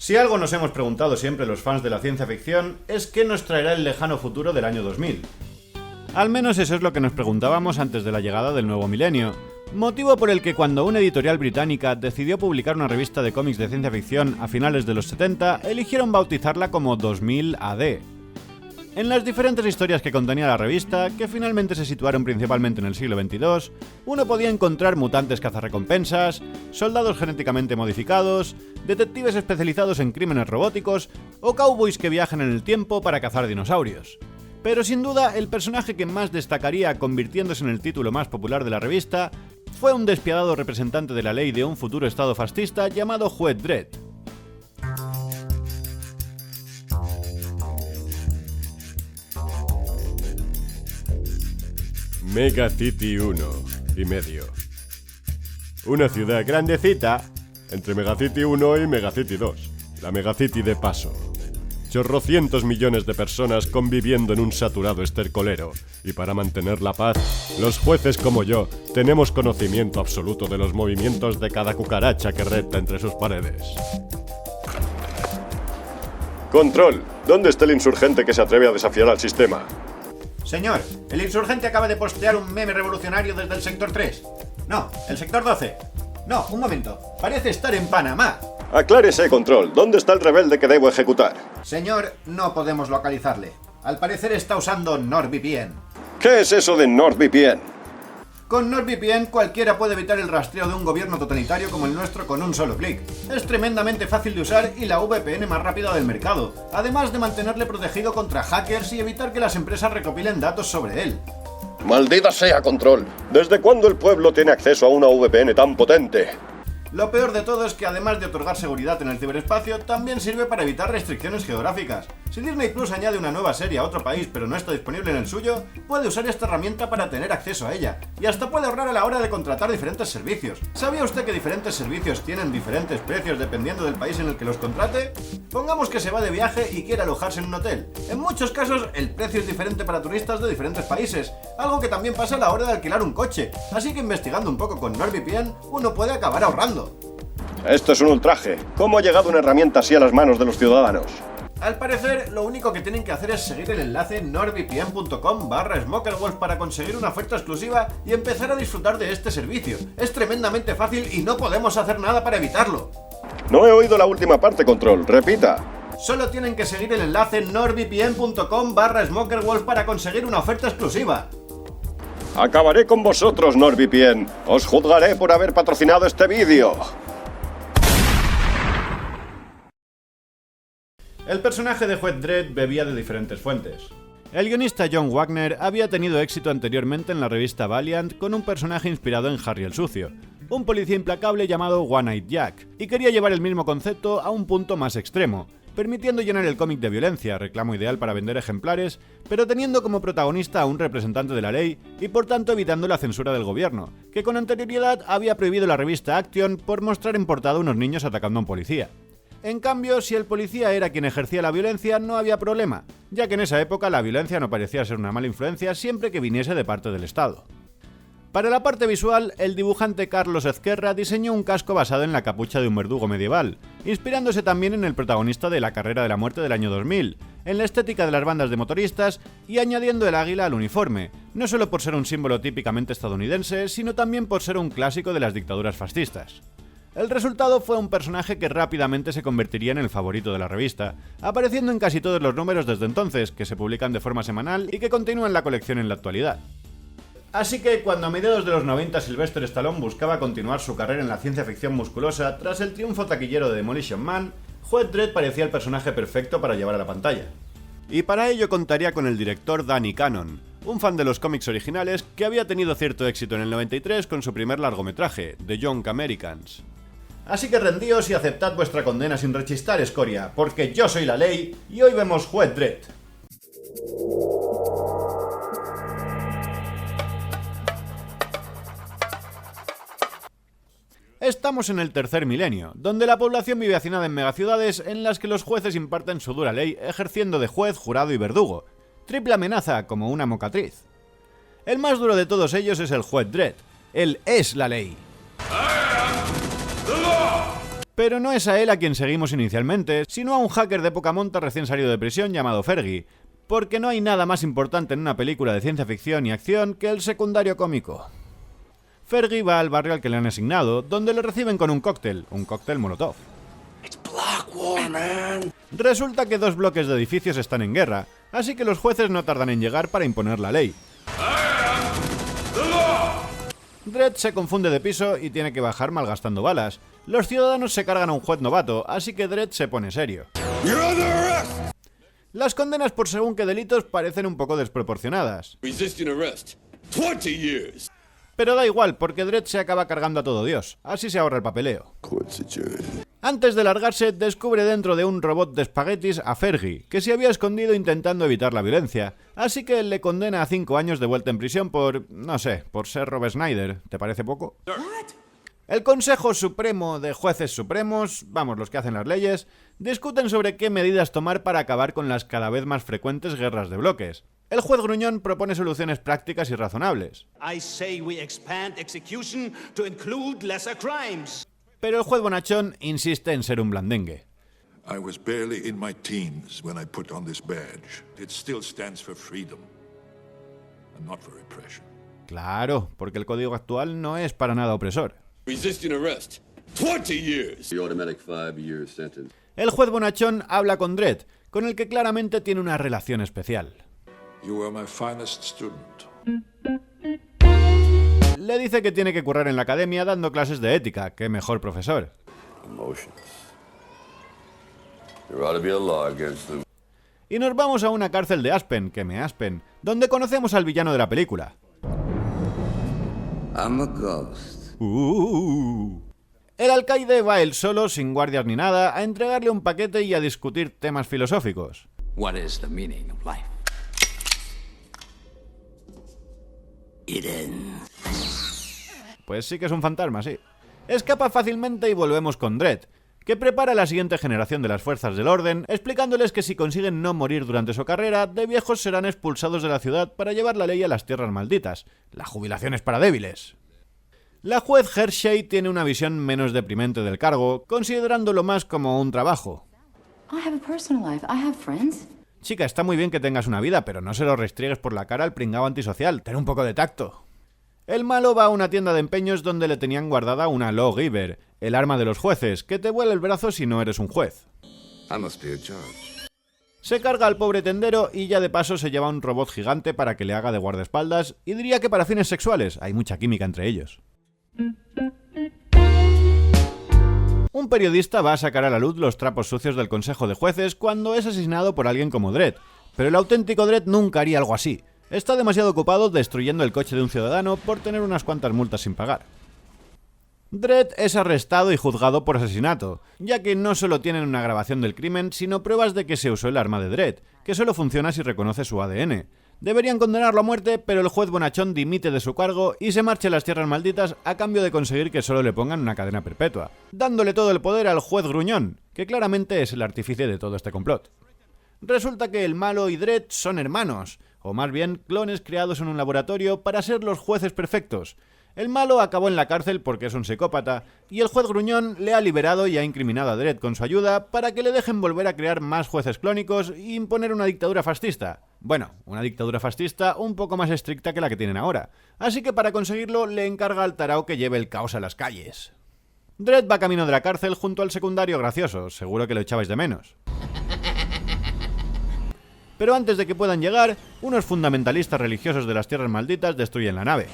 Si algo nos hemos preguntado siempre los fans de la ciencia ficción es qué nos traerá el lejano futuro del año 2000. Al menos eso es lo que nos preguntábamos antes de la llegada del nuevo milenio, motivo por el que cuando una editorial británica decidió publicar una revista de cómics de ciencia ficción a finales de los 70, eligieron bautizarla como 2000 AD. En las diferentes historias que contenía la revista, que finalmente se situaron principalmente en el siglo XXII, uno podía encontrar mutantes cazarrecompensas, soldados genéticamente modificados, detectives especializados en crímenes robóticos o cowboys que viajan en el tiempo para cazar dinosaurios. Pero sin duda, el personaje que más destacaría convirtiéndose en el título más popular de la revista fue un despiadado representante de la ley de un futuro estado fascista llamado Juez Dredd. Megacity 1 y medio. Una ciudad grandecita entre Megacity 1 y Megacity 2. La Megacity de paso. Chorrocientos millones de personas conviviendo en un saturado estercolero. Y para mantener la paz, los jueces como yo tenemos conocimiento absoluto de los movimientos de cada cucaracha que repta entre sus paredes. Control, ¿dónde está el insurgente que se atreve a desafiar al sistema? Señor, el insurgente acaba de postear un meme revolucionario desde el sector 3. No, el sector 12. No, un momento. Parece estar en Panamá. Aclárese, Control. ¿Dónde está el rebelde que debo ejecutar? Señor, no podemos localizarle. Al parecer está usando NordVPN. ¿Qué es eso de NordVPN? Con NordVPN cualquiera puede evitar el rastreo de un gobierno totalitario como el nuestro con un solo clic. Es tremendamente fácil de usar y la VPN más rápida del mercado, además de mantenerle protegido contra hackers y evitar que las empresas recopilen datos sobre él. ¡Maldita sea, Control! ¿Desde cuándo el pueblo tiene acceso a una VPN tan potente? Lo peor de todo es que además de otorgar seguridad en el ciberespacio, también sirve para evitar restricciones geográficas. Si Disney Plus añade una nueva serie a otro país pero no está disponible en el suyo, puede usar esta herramienta para tener acceso a ella, y hasta puede ahorrar a la hora de contratar diferentes servicios. ¿Sabía usted que diferentes servicios tienen diferentes precios dependiendo del país en el que los contrate? Pongamos que se va de viaje y quiere alojarse en un hotel. En muchos casos, el precio es diferente para turistas de diferentes países, algo que también pasa a la hora de alquilar un coche, así que investigando un poco con NordVPN, uno puede acabar ahorrando. Esto es un ultraje. ¿Cómo ha llegado una herramienta así a las manos de los ciudadanos? Al parecer, lo único que tienen que hacer es seguir el enlace nordvpn.com/smokerwolf para conseguir una oferta exclusiva y empezar a disfrutar de este servicio. Es tremendamente fácil y no podemos hacer nada para evitarlo. No he oído la última parte, Control. Repita. Solo tienen que seguir el enlace nordvpn.com/smokerwolf para conseguir una oferta exclusiva. Acabaré con vosotros, NordVPN. Os juzgaré por haber patrocinado este vídeo. El personaje de Juez Dredd bebía de diferentes fuentes. El guionista John Wagner había tenido éxito anteriormente en la revista Valiant con un personaje inspirado en Harry el Sucio, un policía implacable llamado One-Eyed Jack, y quería llevar el mismo concepto a un punto más extremo, permitiendo llenar el cómic de violencia, reclamo ideal para vender ejemplares, pero teniendo como protagonista a un representante de la ley y por tanto evitando la censura del gobierno, que con anterioridad había prohibido la revista Action por mostrar en portada unos niños atacando a un policía. En cambio, si el policía era quien ejercía la violencia, no había problema, ya que en esa época la violencia no parecía ser una mala influencia siempre que viniese de parte del Estado. Para la parte visual, el dibujante Carlos Ezquerra diseñó un casco basado en la capucha de un verdugo medieval, inspirándose también en el protagonista de La Carrera de la Muerte del año 2000, en la estética de las bandas de motoristas y añadiendo el águila al uniforme, no solo por ser un símbolo típicamente estadounidense, sino también por ser un clásico de las dictaduras fascistas. El resultado fue un personaje que rápidamente se convertiría en el favorito de la revista, apareciendo en casi todos los números desde entonces, que se publican de forma semanal y que continúan la colección en la actualidad. Así que cuando a mediados de los 90 Sylvester Stallone buscaba continuar su carrera en la ciencia ficción musculosa tras el triunfo taquillero de Demolition Man, Juez Dredd parecía el personaje perfecto para llevar a la pantalla. Y para ello contaría con el director Danny Cannon, un fan de los cómics originales que había tenido cierto éxito en el 93 con su primer largometraje, The Young Americans. Así que rendíos y aceptad vuestra condena sin rechistar, escoria, porque yo soy la ley y hoy vemos Juez Dredd. Estamos en el tercer milenio, donde la población vive hacinada en megaciudades en las que los jueces imparten su dura ley ejerciendo de juez, jurado y verdugo. Triple amenaza como una mocatriz. El más duro de todos ellos es el Juez Dredd. Él es la ley. Pero no es a él a quien seguimos inicialmente, sino a un hacker de poca monta recién salido de prisión llamado Fergie, porque no hay nada más importante en una película de ciencia ficción y acción que el secundario cómico. Fergie va al barrio al que le han asignado, donde le reciben con un cóctel molotov. Resulta que 2 bloques de edificios están en guerra, así que los jueces no tardan en llegar para imponer la ley. Dredd se confunde de piso y tiene que bajar malgastando balas. Los ciudadanos se cargan a un juez novato, así que Dredd se pone serio. Las condenas por según qué delitos parecen un poco desproporcionadas. Pero da igual, porque Dredd se acaba cargando a todo Dios, así se ahorra el papeleo. Antes de largarse, descubre dentro de un robot de espaguetis a Fergie, que se había escondido intentando evitar la violencia, así que le condena a 5 años de vuelta en prisión por, no sé, por ser Rob Schneider. ¿Te parece poco? El Consejo Supremo de Jueces Supremos, vamos, los que hacen las leyes, discuten sobre qué medidas tomar para acabar con las cada vez más frecuentes guerras de bloques. El juez gruñón propone soluciones prácticas y razonables. Pero el juez bonachón insiste en ser un blandengue. I was barely in my teens when I put on this badge. It still stands for freedom, and not for repression. Claro, porque el código actual no es para nada opresor. Resisting arrest. 20 years. The automatic 5-year sentence. El juez bonachón habla con Dredd, con el que claramente tiene una relación especial. You were my finest student. Le dice que tiene que currar en la academia dando clases de ética. ¡Qué mejor profesor! Emotions. There ought to be a law against them. Y nos vamos a una cárcel de Aspen, que me Aspen, donde conocemos al villano de la película. I'm a ghost. El alcaide va él solo, sin guardias ni nada, a entregarle un paquete y a discutir temas filosóficos. What is the meaning of life? It ends. Pues sí que es un fantasma, sí. Escapa fácilmente y volvemos con Dredd, que prepara la siguiente generación de las fuerzas del orden, explicándoles que si consiguen no morir durante su carrera, de viejos serán expulsados de la ciudad para llevar la ley a las tierras malditas. La jubilación es para débiles. La juez Hershey tiene una visión menos deprimente del cargo, considerándolo más como un trabajo. I have a personal life. I have friends. Chica, está muy bien que tengas una vida, pero no se lo restriegues por la cara al pringao antisocial. Ten un poco de tacto. El malo va a una tienda de empeños donde le tenían guardada una lawgiver, el arma de los jueces, que te vuela el brazo si no eres un juez. I must be a judge. Se carga al pobre tendero y ya de paso se lleva un robot gigante para que le haga de guardaespaldas, y diría que para fines sexuales, hay mucha química entre ellos. Un periodista va a sacar a la luz los trapos sucios del Consejo de Jueces cuando es asesinado por alguien como Dredd, pero el auténtico Dredd nunca haría algo así. Está demasiado ocupado destruyendo el coche de un ciudadano por tener unas cuantas multas sin pagar. Dredd es arrestado y juzgado por asesinato, ya que no solo tienen una grabación del crimen, sino pruebas de que se usó el arma de Dredd, que solo funciona si reconoce su ADN. Deberían condenarlo a muerte, pero el juez bonachón dimite de su cargo y se marcha a las tierras malditas a cambio de conseguir que solo le pongan una cadena perpetua, dándole todo el poder al juez gruñón, que claramente es el artífice de todo este complot. Resulta que el malo y Dredd son hermanos, o más bien clones creados en un laboratorio para ser los jueces perfectos. El malo acabó en la cárcel porque es un psicópata, y el juez gruñón le ha liberado y ha incriminado a Dredd con su ayuda para que le dejen volver a crear más jueces clónicos e imponer una dictadura fascista. Bueno, una dictadura fascista un poco más estricta que la que tienen ahora. Así que para conseguirlo le encarga al tarao que lleve el caos a las calles. Dredd va camino de la cárcel junto al secundario gracioso, seguro que lo echabais de menos. Pero antes de que puedan llegar, unos fundamentalistas religiosos de las tierras malditas destruyen la nave.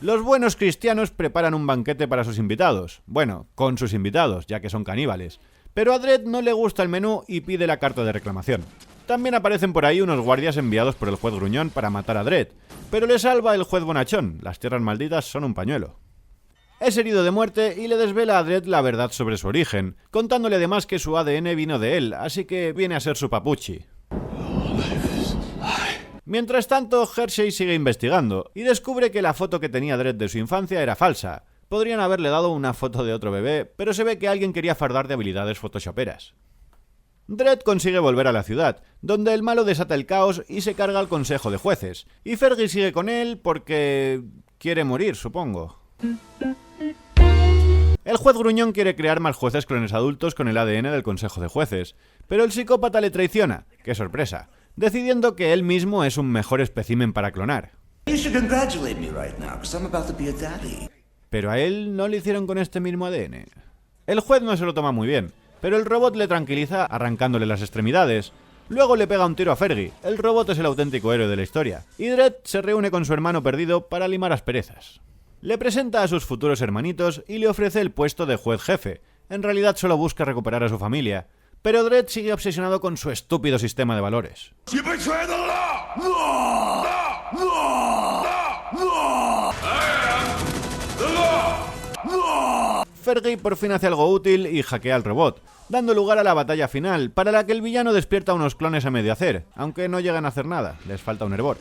Los buenos cristianos preparan un banquete para sus invitados. Bueno, con sus invitados, ya que son caníbales. Pero a Dredd no le gusta el menú y pide la carta de reclamación. También aparecen por ahí unos guardias enviados por el juez gruñón para matar a Dredd, pero le salva el juez bonachón. Las tierras malditas son un pañuelo. Es herido de muerte y le desvela a Dredd la verdad sobre su origen, contándole además que su ADN vino de él, así que viene a ser su papuchi. Mientras tanto, Hershey sigue investigando y descubre que la foto que tenía Dredd de su infancia era falsa. Podrían haberle dado una foto de otro bebé, pero se ve que alguien quería fardar de habilidades photoshoperas. Dredd consigue volver a la ciudad, donde el malo desata el caos y se carga al Consejo de Jueces, y Fergie sigue con él porque quiere morir, supongo. El juez gruñón quiere crear más jueces clones adultos con el ADN del Consejo de Jueces, pero el psicópata le traiciona, ¡qué sorpresa!, decidiendo que él mismo es un mejor espécimen para clonar. Pero a él no le hicieron con este mismo ADN. El juez no se lo toma muy bien, pero el robot le tranquiliza arrancándole las extremidades. Luego le pega un tiro a Fergie, el robot es el auténtico héroe de la historia, y Dredd se reúne con su hermano perdido para limar asperezas. Le presenta a sus futuros hermanitos y le ofrece el puesto de juez jefe. En realidad solo busca recuperar a su familia, pero Dredd sigue obsesionado con su estúpido sistema de valores. Fergie por fin hace algo útil y hackea al robot, dando lugar a la batalla final, para la que el villano despierta unos clones a medio hacer, aunque no llegan a hacer nada, les falta un hervor.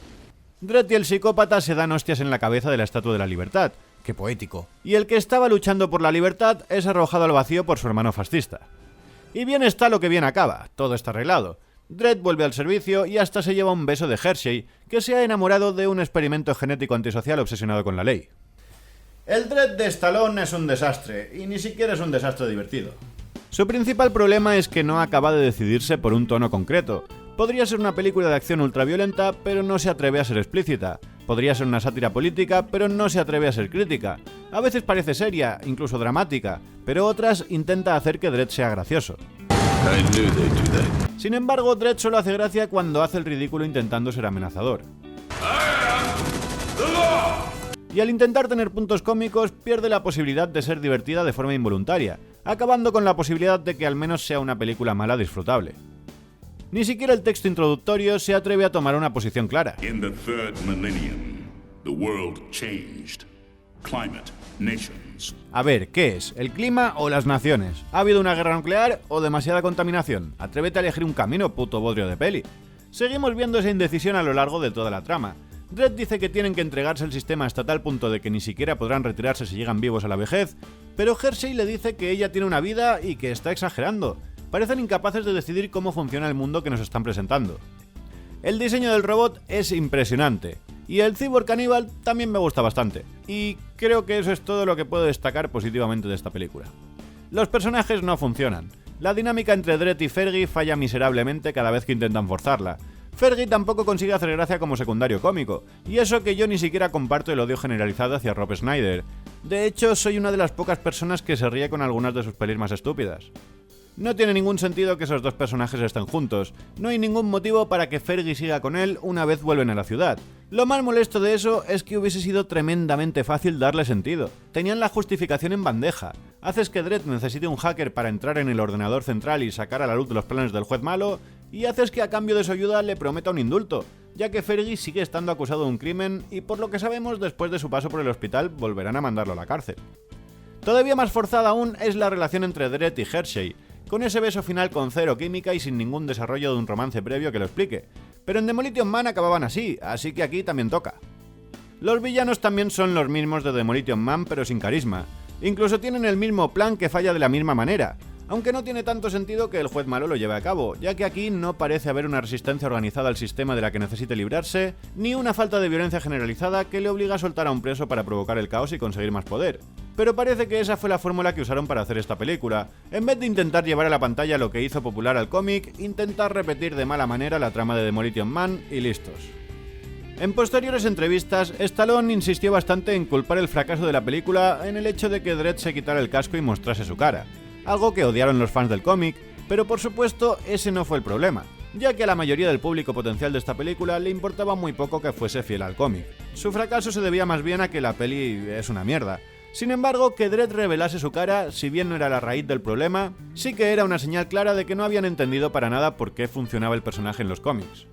Dredd y el psicópata se dan hostias en la cabeza de la Estatua de la Libertad, ¡qué poético!, y el que estaba luchando por la libertad es arrojado al vacío por su hermano fascista. Y bien está lo que bien acaba, todo está arreglado. Dredd vuelve al servicio y hasta se lleva un beso de Hershey, que se ha enamorado de un experimento genético antisocial obsesionado con la ley. El Dredd de Stallone es un desastre, y ni siquiera es un desastre divertido. Su principal problema es que no acaba de decidirse por un tono concreto. Podría ser una película de acción ultraviolenta, pero no se atreve a ser explícita. Podría ser una sátira política, pero no se atreve a ser crítica. A veces parece seria, incluso dramática, pero otras intenta hacer que Dredd sea gracioso. Sin embargo, Dredd solo hace gracia cuando hace el ridículo intentando ser amenazador. Y al intentar tener puntos cómicos, pierde la posibilidad de ser divertida de forma involuntaria, acabando con la posibilidad de que al menos sea una película mala disfrutable. Ni siquiera el texto introductorio se atreve a tomar una posición clara. In the third millennium, the world changed. Climate, nations. A ver, ¿qué es? ¿El clima o las naciones? ¿Ha habido una guerra nuclear o demasiada contaminación? Atrévete a elegir un camino, puto bodrio de peli. Seguimos viendo esa indecisión a lo largo de toda la trama. Dredd dice que tienen que entregarse el sistema hasta tal punto de que ni siquiera podrán retirarse si llegan vivos a la vejez, pero Hershey le dice que ella tiene una vida y que está exagerando. Parecen incapaces de decidir cómo funciona el mundo que nos están presentando. El diseño del robot es impresionante, y el cyborg caníbal también me gusta bastante, y creo que eso es todo lo que puedo destacar positivamente de esta película. Los personajes no funcionan. La dinámica entre Dredd y Fergie falla miserablemente cada vez que intentan forzarla. Fergie tampoco consigue hacer gracia como secundario cómico, y eso que yo ni siquiera comparto el odio generalizado hacia Rob Schneider. De hecho, soy una de las pocas personas que se ríe con algunas de sus pelis más estúpidas. No tiene ningún sentido que esos dos personajes estén juntos, no hay ningún motivo para que Fergie siga con él una vez vuelven a la ciudad. Lo más molesto de eso es que hubiese sido tremendamente fácil darle sentido. Tenían la justificación en bandeja. Haces que Dredd necesite un hacker para entrar en el ordenador central y sacar a la luz los planes del juez malo, y haces que a cambio de su ayuda le prometa un indulto, ya que Fergie sigue estando acusado de un crimen y por lo que sabemos después de su paso por el hospital volverán a mandarlo a la cárcel. Todavía más forzada aún es la relación entre Dredd y Hershey, con ese beso final con cero química y sin ningún desarrollo de un romance previo que lo explique. Pero en Demolition Man acababan así que aquí también toca. Los villanos también son los mismos de Demolition Man, pero sin carisma. Incluso tienen el mismo plan que falla de la misma manera, aunque no tiene tanto sentido que el juez malo lo lleve a cabo, ya que aquí no parece haber una resistencia organizada al sistema de la que necesite librarse, ni una falta de violencia generalizada que le obliga a soltar a un preso para provocar el caos y conseguir más poder. Pero parece que esa fue la fórmula que usaron para hacer esta película. En vez de intentar llevar a la pantalla lo que hizo popular al cómic, intentar repetir de mala manera la trama de Demolition Man y listos. En posteriores entrevistas, Stallone insistió bastante en culpar el fracaso de la película en el hecho de que Dredd se quitara el casco y mostrase su cara, algo que odiaron los fans del cómic, pero por supuesto ese no fue el problema, ya que a la mayoría del público potencial de esta película le importaba muy poco que fuese fiel al cómic. Su fracaso se debía más bien a que la peli es una mierda. Sin embargo, que Dredd revelase su cara, si bien no era la raíz del problema, sí que era una señal clara de que no habían entendido para nada por qué funcionaba el personaje en los cómics.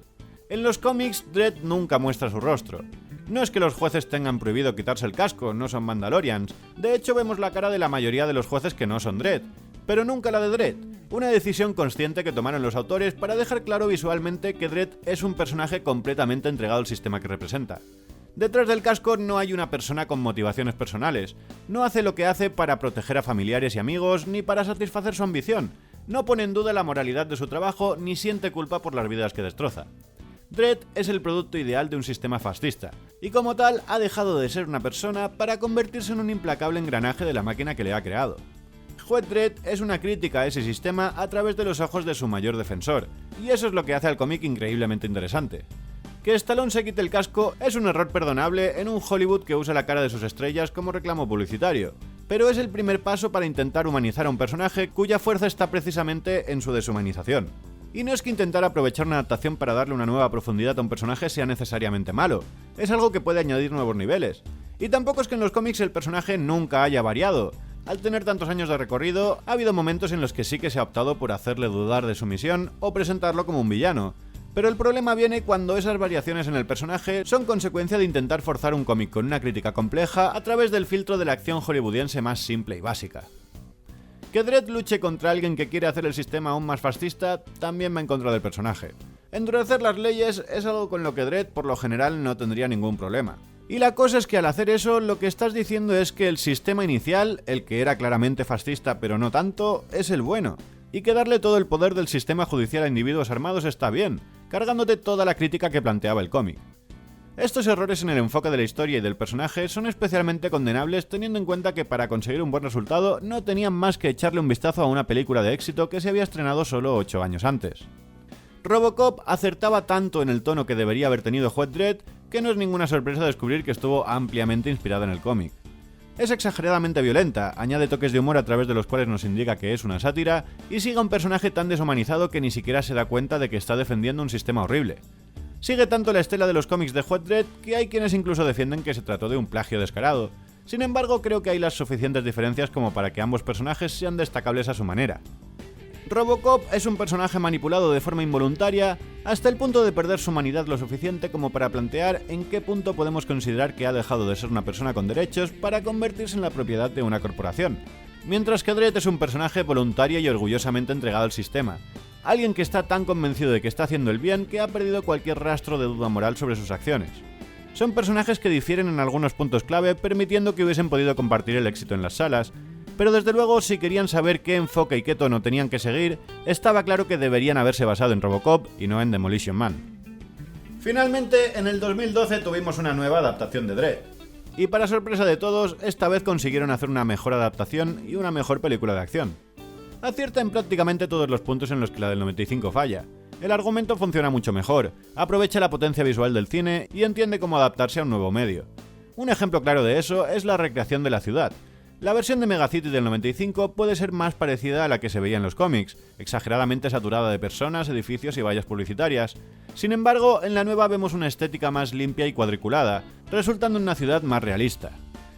En los cómics, Dredd nunca muestra su rostro. No es que los jueces tengan prohibido quitarse el casco, no son Mandalorians. De hecho, vemos la cara de la mayoría de los jueces que no son Dredd, pero nunca la de Dredd. Una decisión consciente que tomaron los autores para dejar claro visualmente que Dredd es un personaje completamente entregado al sistema que representa. Detrás del casco no hay una persona con motivaciones personales. No hace lo que hace para proteger a familiares y amigos, ni para satisfacer su ambición. No pone en duda la moralidad de su trabajo, ni siente culpa por las vidas que destroza. Dredd es el producto ideal de un sistema fascista, y como tal ha dejado de ser una persona para convertirse en un implacable engranaje de la máquina que le ha creado. Judge Dredd es una crítica a ese sistema a través de los ojos de su mayor defensor, y eso es lo que hace al cómic increíblemente interesante. Que Stallone se quite el casco es un error perdonable en un Hollywood que usa la cara de sus estrellas como reclamo publicitario, pero es el primer paso para intentar humanizar a un personaje cuya fuerza está precisamente en su deshumanización. Y no es que intentar aprovechar una adaptación para darle una nueva profundidad a un personaje sea necesariamente malo, es algo que puede añadir nuevos niveles. Y tampoco es que en los cómics el personaje nunca haya variado. Al tener tantos años de recorrido, ha habido momentos en los que sí que se ha optado por hacerle dudar de su misión o presentarlo como un villano. Pero el problema viene cuando esas variaciones en el personaje son consecuencia de intentar forzar un cómic con una crítica compleja a través del filtro de la acción hollywoodiense más simple y básica. Que Dredd luche contra alguien que quiere hacer el sistema aún más fascista también va en contra del personaje. Endurecer las leyes es algo con lo que Dredd por lo general no tendría ningún problema. Y la cosa es que al hacer eso lo que estás diciendo es que el sistema inicial, el que era claramente fascista pero no tanto, es el bueno. Y que darle todo el poder del sistema judicial a individuos armados está bien, cargándote toda la crítica que planteaba el cómic. Estos errores en el enfoque de la historia y del personaje son especialmente condenables teniendo en cuenta que para conseguir un buen resultado no tenían más que echarle un vistazo a una película de éxito que se había estrenado solo 8 años antes. Robocop acertaba tanto en el tono que debería haber tenido Judge Dredd que no es ninguna sorpresa descubrir que estuvo ampliamente inspirada en el cómic. Es exageradamente violenta, añade toques de humor a través de los cuales nos indica que es una sátira, y sigue a un personaje tan deshumanizado que ni siquiera se da cuenta de que está defendiendo un sistema horrible. Sigue tanto la estela de los cómics de Judge Dredd que hay quienes incluso defienden que se trató de un plagio descarado. Sin embargo, creo que hay las suficientes diferencias como para que ambos personajes sean destacables a su manera. Robocop es un personaje manipulado de forma involuntaria hasta el punto de perder su humanidad lo suficiente como para plantear en qué punto podemos considerar que ha dejado de ser una persona con derechos para convertirse en la propiedad de una corporación. Mientras que Dredd es un personaje voluntario y orgullosamente entregado al sistema. Alguien que está tan convencido de que está haciendo el bien que ha perdido cualquier rastro de duda moral sobre sus acciones. Son personajes que difieren en algunos puntos clave, permitiendo que hubiesen podido compartir el éxito en las salas, pero desde luego si querían saber qué enfoque y qué tono tenían que seguir, estaba claro que deberían haberse basado en Robocop y no en Demolition Man. Finalmente, en el 2012 tuvimos una nueva adaptación de Dredd. Y para sorpresa de todos, esta vez consiguieron hacer una mejor adaptación y una mejor película de acción. Acierta en prácticamente todos los puntos en los que la del 95 falla. El argumento funciona mucho mejor, aprovecha la potencia visual del cine y entiende cómo adaptarse a un nuevo medio. Un ejemplo claro de eso es la recreación de la ciudad. La versión de Megacity del 95 puede ser más parecida a la que se veía en los cómics, exageradamente saturada de personas, edificios y vallas publicitarias. Sin embargo, en la nueva vemos una estética más limpia y cuadriculada, resultando en una ciudad más realista.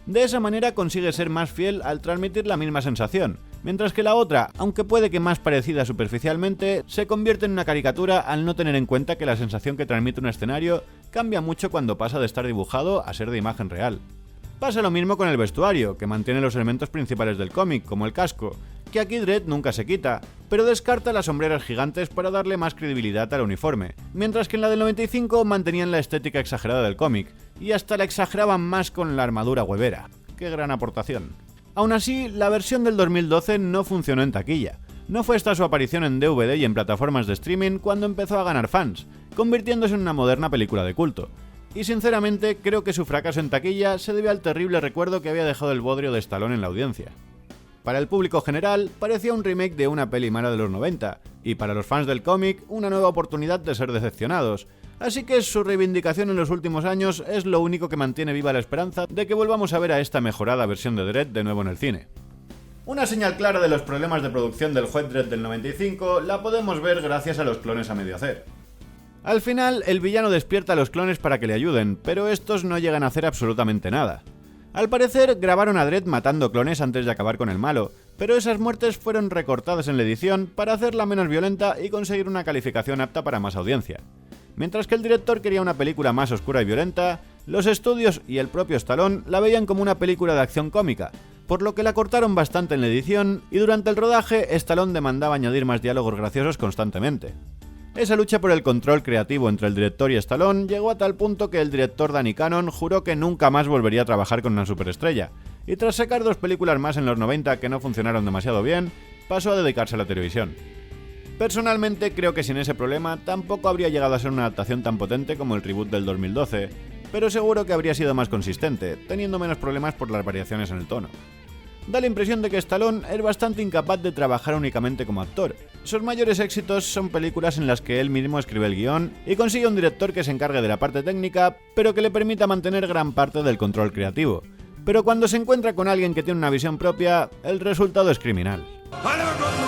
De esa manera consigue ser más fiel al transmitir la misma sensación, mientras que la otra, aunque puede que más parecida superficialmente, se convierte en una caricatura al no tener en cuenta que la sensación que transmite un escenario cambia mucho cuando pasa de estar dibujado a ser de imagen real. Pasa lo mismo con el vestuario, que mantiene los elementos principales del cómic, como el casco, que aquí Dredd nunca se quita, pero descarta las sombreras gigantes para darle más credibilidad al uniforme, mientras que en la del 95 mantenían la estética exagerada del cómic, y hasta la exageraban más con la armadura huevera. ¡Qué gran aportación! Aún así, la versión del 2012 no funcionó en taquilla. No fue hasta su aparición en DVD y en plataformas de streaming cuando empezó a ganar fans, convirtiéndose en una moderna película de culto. Y sinceramente creo que su fracaso en taquilla se debe al terrible recuerdo que había dejado el bodrio de Stallone en la audiencia. Para el público general parecía un remake de una peli mala de los 90, y para los fans del cómic una nueva oportunidad de ser decepcionados, así que su reivindicación en los últimos años es lo único que mantiene viva la esperanza de que volvamos a ver a esta mejorada versión de Dredd de nuevo en el cine. Una señal clara de los problemas de producción del Judge Dredd del 95 la podemos ver gracias a los clones a medio hacer. Al final, el villano despierta a los clones para que le ayuden, pero estos no llegan a hacer absolutamente nada. Al parecer, grabaron a Dredd matando clones antes de acabar con el malo, pero esas muertes fueron recortadas en la edición para hacerla menos violenta y conseguir una calificación apta para más audiencia. Mientras que el director quería una película más oscura y violenta, los estudios y el propio Stallone la veían como una película de acción cómica, por lo que la cortaron bastante en la edición y durante el rodaje Stallone demandaba añadir más diálogos graciosos constantemente. Esa lucha por el control creativo entre el director y Stallone llegó a tal punto que el director Danny Cannon juró que nunca más volvería a trabajar con una superestrella, y tras sacar 2 películas más en los 90 que no funcionaron demasiado bien, pasó a dedicarse a la televisión. Personalmente creo que sin ese problema tampoco habría llegado a ser una adaptación tan potente como el reboot del 2012, pero seguro que habría sido más consistente, teniendo menos problemas por las variaciones en el tono. Da la impresión de que Stallone es bastante incapaz de trabajar únicamente como actor. Sus mayores éxitos son películas en las que él mismo escribe el guión y consigue un director que se encargue de la parte técnica, pero que le permita mantener gran parte del control creativo. Pero cuando se encuentra con alguien que tiene una visión propia, el resultado es criminal. I never got no